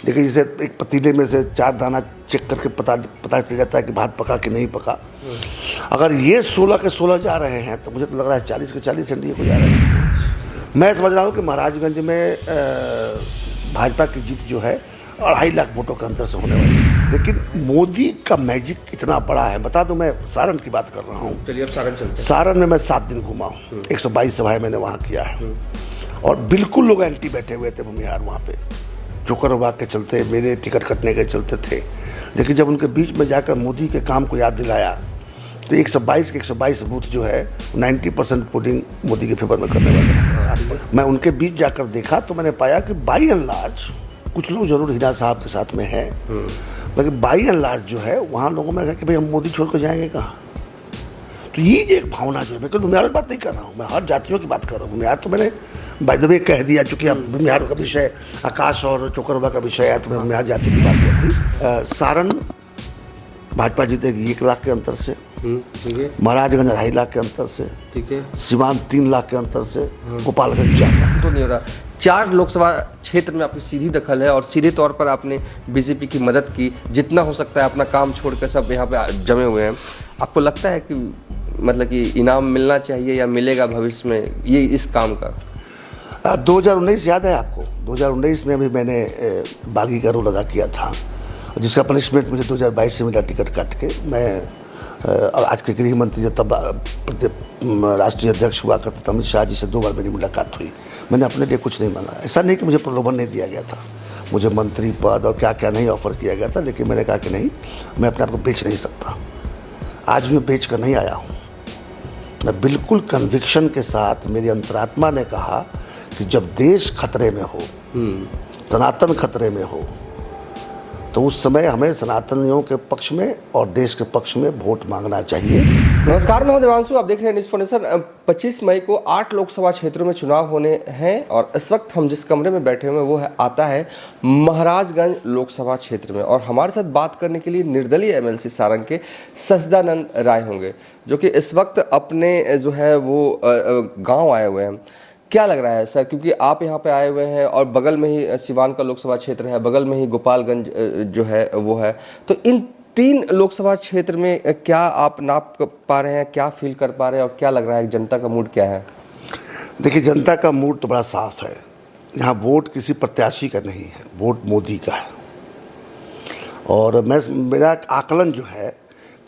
देखिए, जैसे एक पतीले में से 4 दाना चेक करके पता चल जाता है कि भात पका कि नहीं पका। अगर ये 16 के 16 जा रहे हैं तो मुझे तो लग रहा है 40 के 40 एनडीए को जा रहे हैं। मैं समझ रहा हूँ कि महाराजगंज में भाजपा की जीत जो है 2.5 लाख वोटों के अंतर से होने वाली है। लेकिन मोदी का मैजिक इतना बड़ा है। बता दूं, मैं सारण की बात कर रहा हूँ। चलिए अब सारण चलते हैं। सारण में मैं 7 दिन घुमा हूँ, 122 सभाएं मैंने वहाँ किया है और बिल्कुल लोग एंटी बैठे हुए थे भूमिहार वहाँ पे, चोकर विभाग के चलते, मेरे टिकट कटने के चलते थे। लेकिन जब उनके बीच में जाकर मोदी के काम को याद दिलाया तो 122 के 122 बूथ जो है 90% पोलिंग मोदी के फेवर में करने वाले हैं। मैं उनके बीच जाकर देखा तो मैंने पाया कि बाई एंड लार्ज, कुछ लोग जरूर हिना साहब के साथ में हैं, लेकिन बाई एंड लार्ज जो है वहाँ लोगों में कहा कि भाई हम मोदी छोड़ कर जाएंगे कहाँ। तो ये एक भावना जो है, मैं केवल भूमिहार की बात नहीं कर रहा हूँ, मैं हर जातियों की बात कर रहा हूँ। भूमिहार तो मैंने बाय द वे कह दिया, चूँकि अब भूमिहार का विषय आकाश और चोकरबा का विषय है तो मैं भूमिहार जाति की बात कर दी। सारण भाजपा जीतेगी 1 लाख के अंतर से, ठीक है। महाराजगंज 2.5 लाख के अंतर से, ठीक है। सीवान 3 लाख के अंतर से, गोपालगंज 4 लाख। तो नहीं हो रहा। 4 लोकसभा क्षेत्र में आपकी सीधी दखल है और सीधे तौर पर आपने बीजेपी की मदद की, जितना हो सकता है अपना काम छोड़कर सब यहाँ पे जमे हुए हैं। आपको लगता है कि मतलब कि इनाम मिलना चाहिए या मिलेगा भविष्य में ये इस काम का? 2019 याद है आपको? 2019 में भी मैंने बागी का रोल अदा किया था, जिसका पनिशमेंट मुझे 2022 से मिला टिकट काट के। मैं आज के गृह मंत्री जब तब राष्ट्रीय अध्यक्ष हुआ करते थे अमित शाह जी से 2 बार मेरी मुलाकात हुई। मैंने अपने लिए कुछ नहीं मांगा। ऐसा नहीं कि मुझे प्रलोभन नहीं दिया गया था, मुझे मंत्री पद और क्या क्या नहीं ऑफर किया गया था, लेकिन मैंने कहा कि नहीं, मैं अपने आप को बेच नहीं सकता। आज मैं बेच कर नहीं आया हूँ। मैं बिल्कुल कन्विक्शन के साथ, मेरी अंतरात्मा ने कहा कि जब देश खतरे में हो, सनातन खतरे में हो, तो उस समय हमें सनातनियों के पक्ष में और देश के पक्ष में वोट मांगना चाहिए। नमस्कार, मैं हूं देवांशु, आप देख रहे हैं न्यूज़ फाउंडेशन। 25 मई को 8 लोकसभा क्षेत्रों में चुनाव होने हैं और इस वक्त हम जिस कमरे में बैठे हुए हैं वो आता है महाराजगंज लोकसभा क्षेत्र में। और हमारे साथ बात करने के लिए निर्दलीय एमएलसी सारंग के सचदानंद राय होंगे, जो कि इस वक्त अपने जो है वो गाँव आए हुए हैं। क्या लग रहा है सर, क्योंकि आप यहाँ पे आए हुए हैं और बगल में ही सिवान का लोकसभा क्षेत्र है, बगल में ही गोपालगंज जो है वो है, तो इन 3 लोकसभा क्षेत्र में क्या आप नाप पा रहे हैं, क्या फील कर पा रहे हैं और क्या लग रहा है जनता का मूड क्या है? देखिए, जनता का मूड तो बड़ा साफ है। यहाँ वोट किसी प्रत्याशी का नहीं है, वोट मोदी का है। और मेरा आकलन जो है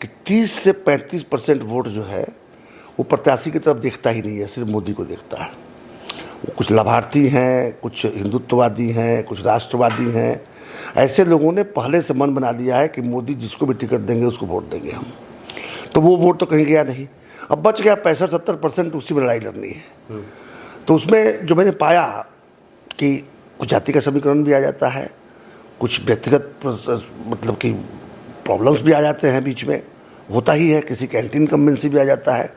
कि 30 से 35% वोट जो है वो प्रत्याशी की तरफ देखता ही नहीं है, सिर्फ मोदी को देखता है। कुछ लाभार्थी हैं, कुछ हिंदुत्ववादी हैं, कुछ राष्ट्रवादी हैं। ऐसे लोगों ने पहले से मन बना लिया है कि मोदी जिसको भी टिकट देंगे उसको वोट देंगे हम। तो वो वोट तो कहीं गया नहीं। अब बच गया 65-70%, उसी में लड़ाई लड़नी है। तो उसमें जो मैंने पाया कि कुछ जाति का समीकरण भी आ जाता है, कुछ व्यक्तिगत मतलब कि प्रॉब्लम्स भी आ जाते हैं बीच में, होता ही है, किसी कैंटीन कन्वेंसी भी आ जाता है।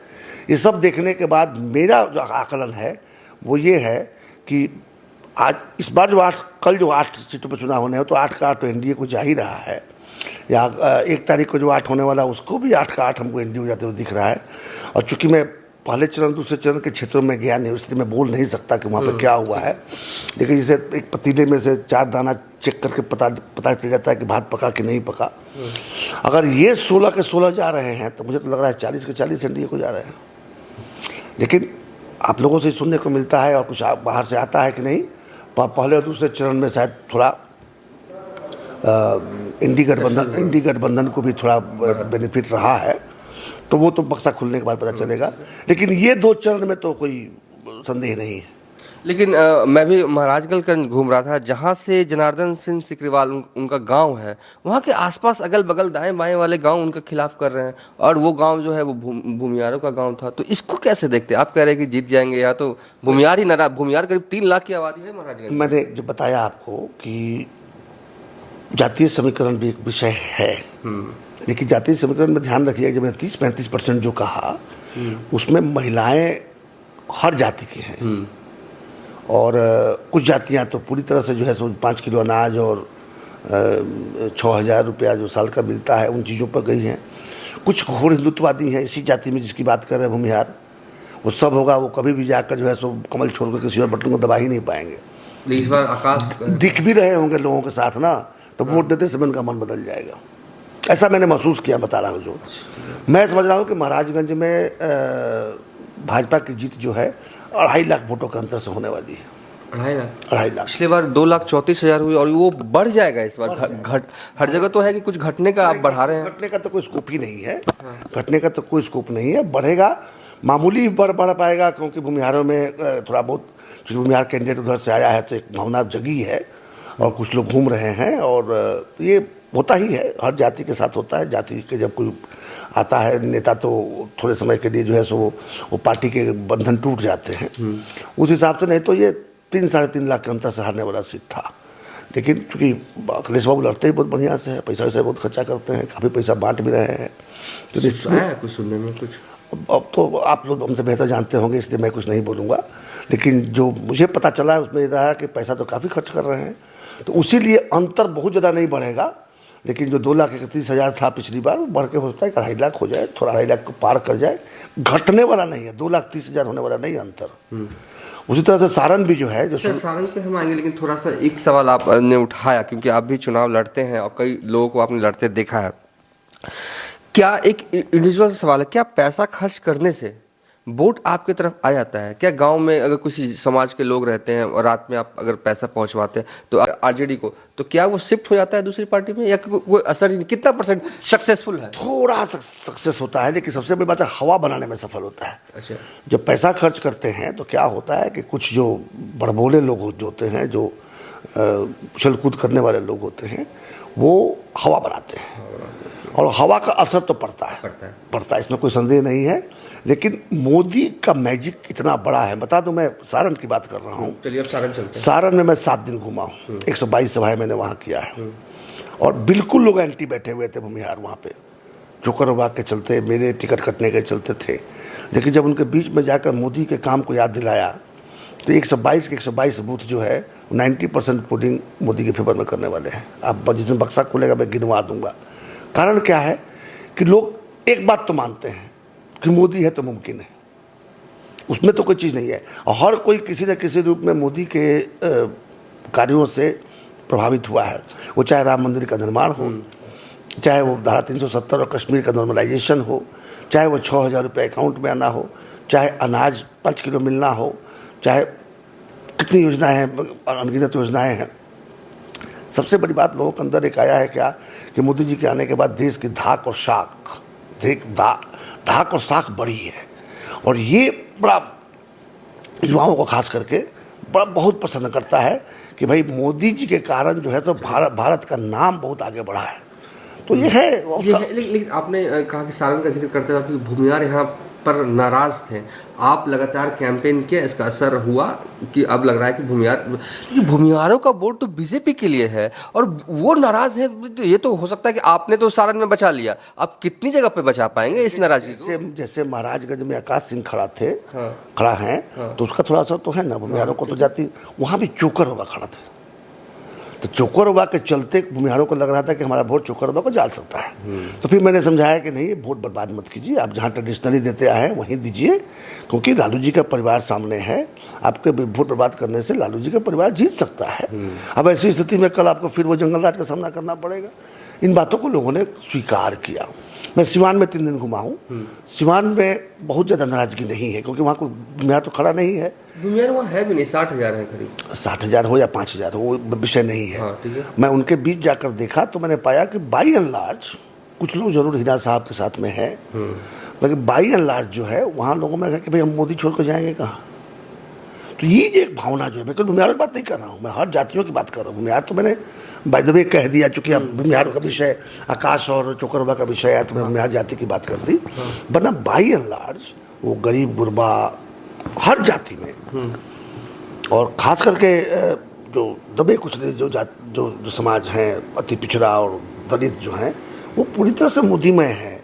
ये सब देखने के बाद मेरा जो आकलन है वो ये है कि आज इस बार कल जो 8 सीटों पर चुनाव होने हैं तो 8 का 8 तो एनडीए को जा ही रहा है, या 1 तारीख को जो 8 होने वाला उसको भी 8 का 8 हमको एनडीए जाते हुए दिख रहा है। और चूंकि मैं पहले चरण दूसरे चरण के क्षेत्रों में गया नहीं, इसलिए मैं बोल नहीं सकता कि वहाँ पर क्या हुआ है। लेकिन जैसे एक पतीले में से 4 दाना चेक करके पता चल जाता है कि भात पका कि नहीं पका। अगर ये 16 के 16 जा रहे हैं तो मुझे तो लग रहा है 40 के 40 एनडीए को जा रहे हैं। लेकिन आप लोगों से सुनने को मिलता है और कुछ बाहर से आता है कि नहीं, पहले और दूसरे चरण में शायद थोड़ा इंडी गठबंधन को भी थोड़ा बेनिफिट रहा है, तो वो तो बक्सा खुलने के बाद पता चलेगा। लेकिन ये 2 चरण में तो कोई संदेह नहीं है। लेकिन मैं भी महाराजगंज घूम रहा था, जहाँ से जनार्दन सिंह सिकरीवाल उनका गांव है, वहाँ के आसपास अगल बगल दाएं बाएं वाले गांव उनके खिलाफ कर रहे हैं और वो गांव जो है वो भूमियारों का गांव था। तो इसको कैसे देखते हैं? आप कह रहे हैं कि जीत जाएंगे, यहाँ तो भूमियार ही नाराज। भूमियार करीब 3 लाख की आबादी है महाराजगंज। मैंने जो बताया आपको कि जातीय समीकरण भी एक विषय है, लेकिन जातीय समीकरण में ध्यान रखिए, जब मैंने 30-35% जो कहा उसमें महिलाएं हर जाति की हैं। और कुछ जातियां तो पूरी तरह से जो है 5 किलो अनाज और 6,000 रुपया जो साल का मिलता है उन चीज़ों पर गई हैं। कुछ घोर हिंदुत्ववादी हैं इसी जाति में जिसकी बात कर रहे हैं भूमिहार। वो सब होगा, वो कभी भी जाकर जो है सो कमल छोड़कर किसी और बटन को दबा ही नहीं पाएंगे। इस बार आकाश दिख भी रहे होंगे लोगों के साथ ना, तो वोट देते समय उनका मन बदल जाएगा। ऐसा मैंने महसूस किया, बता रहा हूँ जो मैं समझ रहा हूँ कि महाराजगंज में भाजपा की जीत जो है 2.5 लाख वोटों के अंतर से होने वाली है। 2.5 लाख। पिछली बार 2,34,000 हुई और वो बढ़ जाएगा इस बार। घट हर जगह तो है कि कुछ घटने का आप बढ़ा रहे हैं। घटने का तो कोई स्कोप ही नहीं है, घटने का तो कोई स्कोप नहीं है। बढ़ेगा, मामूली बढ़ पाएगा, क्योंकि भूमिहारों में थोड़ा बहुत, चूँकि भूमिहार कैंडिडेट उधर से आया है तो एक भावना जगी है और कुछ लोग घूम रहे हैं। और ये होता ही है, हर जाति के साथ होता है। जाति के जब कोई आता है नेता तो थोड़े समय के लिए जो है सो वो पार्टी के बंधन टूट जाते हैं। उस हिसाब से नहीं तो ये 3-3.5 लाख के अंतर से हारने वाला सीट था। लेकिन चूँकि अखिलेश बाबू लड़ते ही बहुत बढ़िया से है, पैसा वैसा बहुत खर्चा करते हैं, काफ़ी पैसा बांट भी रहे हैं। तो कुछ सुनने में कुछ अब तो आप लोग हमसे बेहतर जानते होंगे, इसलिए मैं कुछ नहीं बोलूँगा। लेकिन जो मुझे पता चला है उसमें ये रहा कि पैसा तो काफ़ी खर्च कर रहे हैं, तो उसीलिए अंतर बहुत ज़्यादा नहीं बढ़ेगा। लेकिन जो 2,31,000 था पिछली बार, वो बढ़ के हो सकता है कि 2.5 लाख हो जाए, थोड़ा 2.5 लाख को पार कर जाए। घटने वाला नहीं है, 2,30,000 होने वाला नहीं अंतर। उसी तरह से सारण भी जो है, जो सारण पे हम आएंगे, लेकिन थोड़ा सा एक सवाल आपने उठाया, क्योंकि आप भी चुनाव लड़ते हैं और कई लोगों को आपने लड़ते देखा है। क्या एक इंडिविजुअल सवाल है, क्या पैसा खर्च करने से वोट आपकी तरफ आ जाता है? क्या गांव में अगर किसी समाज के लोग रहते हैं और रात में आप अगर पैसा पहुंचवाते हैं तो आरजेडी को, तो क्या वो शिफ्ट हो जाता है दूसरी पार्टी में, या कोई असर ही नहीं? कितना % सक्सेसफुल है? थोड़ा सक्सेस होता है, लेकिन सबसे बड़ी बात है हवा बनाने में सफल होता है। अच्छा, जब पैसा खर्च करते हैं तो क्या होता है कि कुछ जो बड़बोले लोग जो होते हैं, जो उछल कूद करने वाले लोग होते हैं, वो हवा बनाते हैं और हवा का असर तो पड़ता है, इसमें कोई संदेह नहीं है। लेकिन मोदी का मैजिक इतना बड़ा है। बता दूं, मैं सारण की बात कर रहा हूँ। चलिए अब सारण चलते हैं। सारण में मैं 7 दिन घूमा हूँ, 122 सभाएं मैंने वहाँ किया है, और बिल्कुल लोग एंटी बैठे हुए थे भूमिहार वहाँ पे, जोकर विभाग के चलते, मेरे टिकट कटने के चलते थे। लेकिन जब उनके बीच में जाकर मोदी के काम को याद दिलाया तो 122 के 122 बूथ जो है 90% पोलिंग मोदी के फेवर में करने वाले हैं। आप जिस दिन बक्सा खुलेगा मैं गिनवा दूंगा। कारण क्या है कि लोग एक बात तो मानते हैं कि मोदी है तो मुमकिन है, उसमें तो कोई चीज़ नहीं है। और हर कोई किसी न किसी रूप में मोदी के कार्यों से प्रभावित हुआ है, वो चाहे राम मंदिर का निर्माण हो, चाहे वो धारा 370 और कश्मीर का नॉर्मलाइजेशन हो, चाहे वो 6,000 रुपये अकाउंट में आना हो, चाहे अनाज 5 किलो मिलना हो, चाहे कितनी योजनाएं हैं, अनगिनत योजनाएं हैं। सबसे बड़ी बात लोगों के अंदर एक आया है क्या कि मोदी जी के आने के बाद देश की धाक और साख बढ़ी है। और ये बड़ा युवाओं को खास करके बहुत पसंद करता है कि भाई मोदी जी के कारण जो है तो भारत का नाम बहुत आगे बढ़ा है। तो ये है। लेकिन आपने कहा कि सारण का जिक्र करते हुए कि भूमिहार यहाँ पर नाराज थे, आप लगातार कैंपेन किया, इसका असर हुआ कि अब लग रहा है कि भूमिहारों का वोट तो बीजेपी के लिए है और वो नाराज है। तो ये तो हो सकता है कि आपने तो सारण में बचा लिया, आप कितनी जगह पे बचा पाएंगे इस नाराजगी को? जैसे महाराजगंज में आकाश सिंह खड़ा है, तो उसका थोड़ा असर तो है ना। भूमिहारों को तो जाती, वहाँ भी चोकर होगा खड़ा था, तो चोकर बाबा के चलते भूमिहारों को लग रहा था कि हमारा वोट चोकर बाबा को जा सकता है। तो फिर मैंने समझाया कि नहीं, वोट बर्बाद मत कीजिए, आप जहाँ ट्रेडिशनली देते आए हैं वहीं दीजिए, क्योंकि लालू जी का परिवार सामने है। आपके वोट बर्बाद करने से लालू जी का परिवार जीत सकता है। अब ऐसी स्थिति में कल आपको फिर वो जंगल राज का सामना करना पड़ेगा। इन बातों को लोगों ने स्वीकार किया। मैं सिवान में 3 दिन घुमा हूँ। सिवान में बहुत ज़्यादा नाराजगी नहीं है, क्योंकि वहाँ कोई भूमिहार तो खड़ा नहीं है। भूमिहार वहाँ है भी नहीं, 60,000 है करीब। 60,000 हो या 5,000 हो, वो विषय नहीं है। हाँ, ठीक है। मैं उनके बीच जाकर देखा तो मैंने पाया कि बाई एंड लार्ज, कुछ लोग जरूर हिना साहब के साथ में है, लेकिन बाई एंड लार्ज जो है वहाँ लोगों में कि भाई हम मोदी छोड़ कर जाएंगे कहाँ। तो ये जो एक भावना जो है, मैं भूमिहार की बात नहीं कर रहा हूँ, मैं हर जातियों की बात कर रहा हूँ। भूमिहार तो मैंने बाय द वे कह दिया, चूँकि अब भूमिहार का विषय आकाश और चोकरबा का विषय है तो मैं भूमिहार जाति की बात कर दी। वरना बाई एंड लार्ज वो गरीब गुरबा हर जाति में, और ख़ास करके जो दबे कुचले जो समाज हैं, अति पिछड़ा और दलित जो हैं, वो पूरी तरह से मोदीमय है।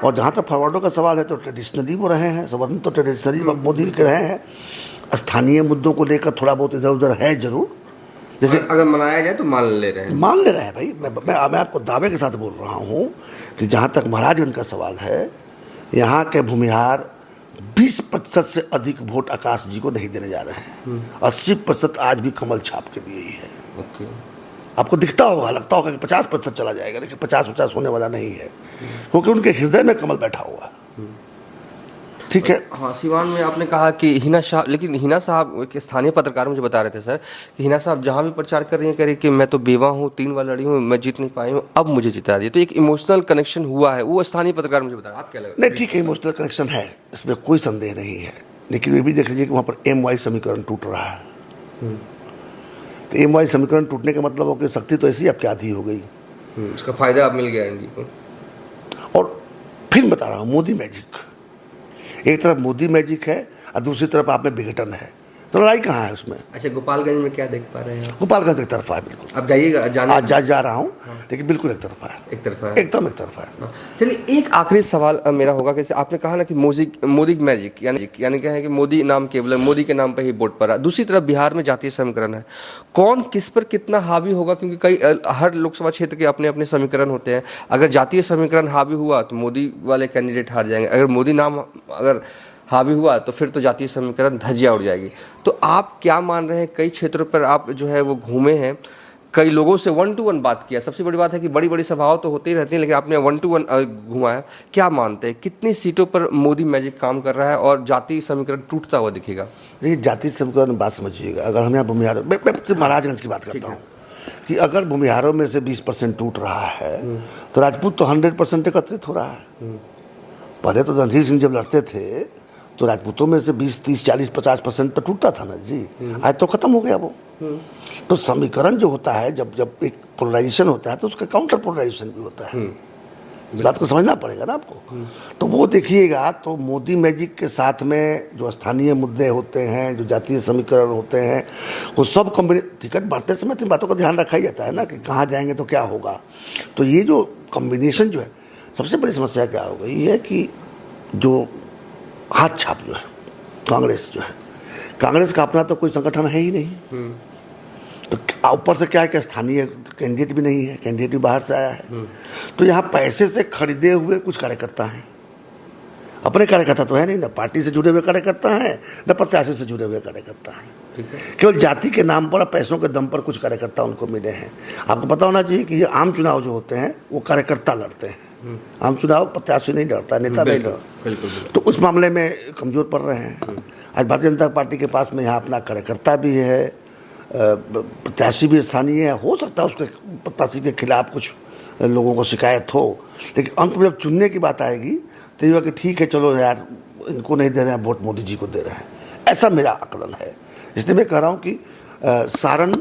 और जहाँ तक फॉरवर्डों का सवाल है तो ट्रेडिशनली वो रहे हैं, सवर्ण तो ट्रेडिशनली मोदी के रहे हैं। स्थानीय मुद्दों को लेकर थोड़ा बहुत इधर उधर है जरूर, जैसे अगर मनाया जाए तो मान ले रहे हैं भाई। मैं आपको दावे के साथ बोल रहा हूँ कि जहाँ तक महाराजगंज का सवाल है, यहाँ के भूमिहार 20% से अधिक वोट आकाश जी को नहीं देने जा रहे हैं। 80% आज भी कमल छाप के लिए ही है। ओके। आपको दिखता होगा, लगता होगा कि 50% चला जाएगा, लेकिन 50-50 होने वाला नहीं है, क्योंकि उनके हृदय में कमल बैठा हुआ है। ठीक है। हाँ, सिवान में आपने कहा कि हिना शाह, लेकिन हिना साहब के स्थानीय पत्रकार मुझे बता रहे थे सर कि हिना साहब जहाँ भी प्रचार कर रही हैं, कह रही कि मैं तो बेवा हूँ, 3 बार लड़ी हूँ, मैं जीत नहीं पाई हूँ, अब मुझे जिता दिया। तो एक इमोशनल कनेक्शन हुआ है, वो स्थानीय पत्रकार मुझे बता रहे हैं। आप क्या लगा? नहीं, ठीक है, इमोशनल कनेक्शन है, इसमें कोई संदेह नहीं है, लेकिन ये भी देख लीजिए कि वहाँ पर MY समीकरण टूट रहा है। तो MY समीकरण टूटने का मतलब हो कि शक्ति तो ऐसी आपकी आधी हो गई। उसका फायदा अब मिल गया एनडी को। और फिर बता रहा हूँ, मोदी मैजिक, एक तरफ मोदी मैजिक है और दूसरी तरफ आप में विघटन है, तो लड़ाई कहाँ है उसमें? अच्छा, गोपालगंज में क्या देख पा रहे हैं? गोपालगंज एक तरफा है बिल्कुल। अब जाइएगा, जाना आज जा रहा हूँ, लेकिन बिल्कुल एक तरफा है, एक तरफा है, एकदम एक तरफा है। चलिए, एक आखिरी सवाल मेरा होगा कि आपने कहा ना कि मोदी मैजिक, यानी क्या है कि मोदी नाम केवल मोदी के नाम पर ही वोट पड़ा। दूसरी तरफ बिहार में जातीय समीकरण है, कौन किस पर कितना हावी होगा? क्योंकि हर लोकसभा क्षेत्र के अपने अपने समीकरण होते हैं। अगर जातीय समीकरण हावी हुआ तो मोदी वाले कैंडिडेट हार जाएंगे, अगर मोदी नाम अगर हावी हुआ तो फिर तो जातीय समीकरण धज्जियां उड़ जाएगी। तो आप क्या मान रहे हैं? कई क्षेत्रों पर आप जो है वो घूमे हैं, कई लोगों से 1 to 1 बात किया। सबसे बड़ी बात है कि बड़ी बड़ी सभाओं तो होती ही रहती हैं, लेकिन आपने 1 to 1 घुमा है। क्या मानते हैं कितनी सीटों पर मोदी मैजिक काम कर रहा है और जातीय समीकरण टूटता हुआ दिखेगा? देखिए, जातीय समीकरण बात समझिएगा, अगर हम यहाँ भूमिहारों, मैं महाराजगंज की बात करता हूँ कि अगर भूमिहारों में से 20% टूट रहा है तो राजपूत तो 100% एकत्रित हो रहा है। पहले तो रणधीर सिंह जब लड़ते थे तो राजपूतों में से 20, 30, 40, 50% तो टूटता था ना जी। आज तो खत्म हो गया वो। तो समीकरण जो होता है, जब एक पोलराइजेशन होता है तो उसका काउंटर पोलराइजेशन भी होता है। इस बात को समझना पड़ेगा ना आपको। तो वो देखिएगा, तो मोदी मैजिक के साथ में जो स्थानीय मुद्दे होते हैं, जो जातीय समीकरण होते हैं, वो सब टिकट बांटते समय इन बातों का ध्यान रखा ही जाता है ना कि कहाँ जाएंगे तो क्या होगा। तो ये जो कॉम्बिनेशन जो है, सबसे बड़ी समस्या क्या हो गई है कि जो हाथ छाप जो है कांग्रेस जो है, कांग्रेस का अपना तो कोई संगठन है ही नहीं। तो ऊपर से क्या है कि स्थानीय कैंडिडेट भी नहीं है, कैंडिडेट भी बाहर से आया है। तो यहाँ पैसे से खरीदे हुए कुछ कार्यकर्ता हैं, अपने कार्यकर्ता तो है नहीं, ना पार्टी से जुड़े हुए कार्यकर्ता हैं, न प्रत्याशी से जुड़े हुए कार्यकर्ता हैं। केवल जाति के नाम पर, पैसों के दम पर कुछ कार्यकर्ता उनको मिले हैं। आपको पता होना चाहिए कि ये आम चुनाव जो होते हैं वो कार्यकर्ता लड़ते हैं, आम चुनाव प्रत्याशी नहीं लड़ता, नेता नहीं लड़ता। तो उस मामले में कमजोर पड़ रहे हैं। आज भारतीय जनता पार्टी के पास में यहाँ अपना कार्यकर्ता भी है, प्रत्याशी भी स्थानीय है। हो सकता है उसके प्रत्याशी के खिलाफ कुछ लोगों को शिकायत हो, लेकिन अंत में जब चुनने की बात आएगी तो ये कि ठीक है, चलो यार, इनको नहीं दे रहे हैं वोट, मोदी जी को दे रहे हैं। ऐसा मेरा आकलन है। इसलिए मैं कह रहा हूँ कि सारण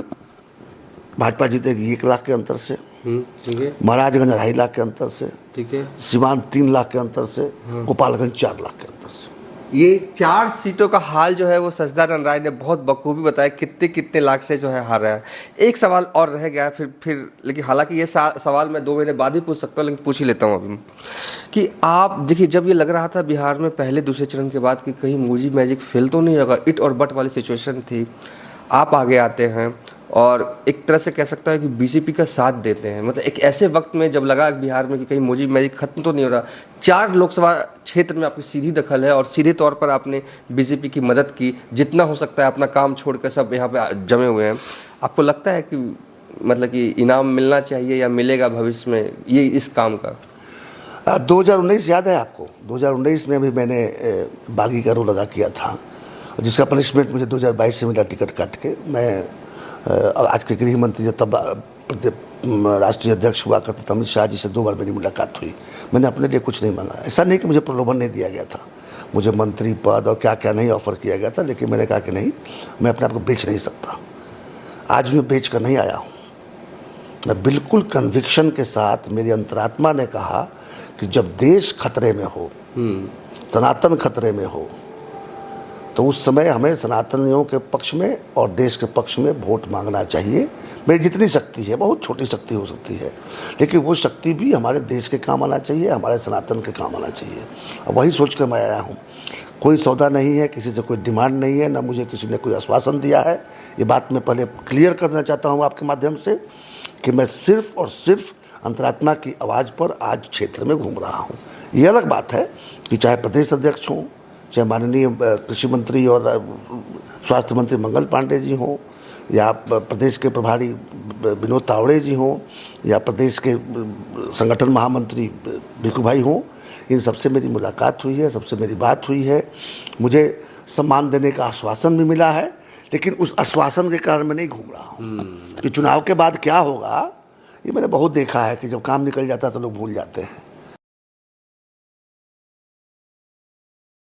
भाजपा जीतेगी 1 लाख के अंतर से, महाराजगंज 2.5 लाख के अंतर से, ठीक है, सिवान 3 लाख के अंतर से, गोपालगंज 4 लाख के अंतर से। ये 4 सीटों का हाल जो है वो सजदारन राय ने बहुत बखूबी बताया, कितने कितने लाख से जो है हार रहा है। एक सवाल और रह गया फिर लेकिन हालांकि ये सवाल मैं 2 महीने बाद ही पूछ सकता हूँ, लेकिन पूछ ही लेता हूँ अभी कि आप देखिए, जब ये लग रहा था बिहार में पहले दूसरे चरण के बाद कि कहीं मोदी मैजिक फेल तो नहीं होगा, इट और बट वाली सिचुएशन थी, आप आगे आते हैं और एक तरह से कह सकता है कि बीजेपी का साथ देते हैं। मतलब एक ऐसे वक्त में जब लगा बिहार में कि कहीं मोदी मैजिक खत्म तो नहीं हो रहा, 4 लोकसभा क्षेत्र में आपकी सीधी दखल है और सीधे तौर पर आपने बीजेपी की मदद की, जितना हो सकता है अपना काम छोड़कर सब यहाँ पे जमे हुए हैं। आपको लगता है कि मतलब कि इनाम मिलना चाहिए या मिलेगा भविष्य में ये इस काम का? 2019 याद है आपको? 2019 में भी मैंने बागी का रोल अदा किया था, जिसका पनिशमेंट मुझे 2022 से मिला टिकट काट के। मैं आज के गृह मंत्री जब तब राष्ट्रीय अध्यक्ष हुआ करते थे, अमित शाह जी से 2 बार मेरी मुलाकात हुई। मैंने अपने लिए कुछ नहीं मांगा। ऐसा नहीं कि मुझे प्रलोभन नहीं दिया गया था, मुझे मंत्री पद और क्या क्या नहीं ऑफर किया गया था, लेकिन मैंने कहा कि नहीं, मैं अपने आप को बेच नहीं सकता। आज मैं बेच कर नहीं आया हूँ। मैं बिल्कुल कन्विक्शन के साथ, मेरी अंतरात्मा ने कहा कि जब देश खतरे में हो, सनातन खतरे में हो, तो उस समय हमें सनातनियों के पक्ष में और देश के पक्ष में वोट मांगना चाहिए। मेरी जितनी शक्ति है, बहुत छोटी शक्ति हो सकती है, लेकिन वो शक्ति भी हमारे देश के काम आना चाहिए, हमारे सनातन के काम आना चाहिए। और वही सोच कर मैं आया हूँ। कोई सौदा नहीं है, किसी से कोई डिमांड नहीं है, ना मुझे किसी ने कोई आश्वासन दिया है। ये बात मैं पहले क्लियर करना चाहता हूँ आपके माध्यम से कि मैं सिर्फ और सिर्फ अंतरात्मा की आवाज़ पर आज क्षेत्र में घूम रहा हूँ। ये अलग बात है कि चाहे प्रदेश अध्यक्ष हों, चाहे माननीय कृषि मंत्री और स्वास्थ्य मंत्री मंगल पांडे जी हों, या प्रदेश के प्रभारी विनोद तावड़े जी हों, या प्रदेश के संगठन महामंत्री भिखू भाई हों, इन सबसे मेरी मुलाकात हुई है, सबसे मेरी बात हुई है। मुझे सम्मान देने का आश्वासन भी मिला है, लेकिन उस आश्वासन के कारण मैं नहीं घूम रहा हूँ कि चुनाव के बाद क्या होगा। ये मैंने बहुत देखा है कि जब काम निकल जाता है तो लोग भूल जाते हैं।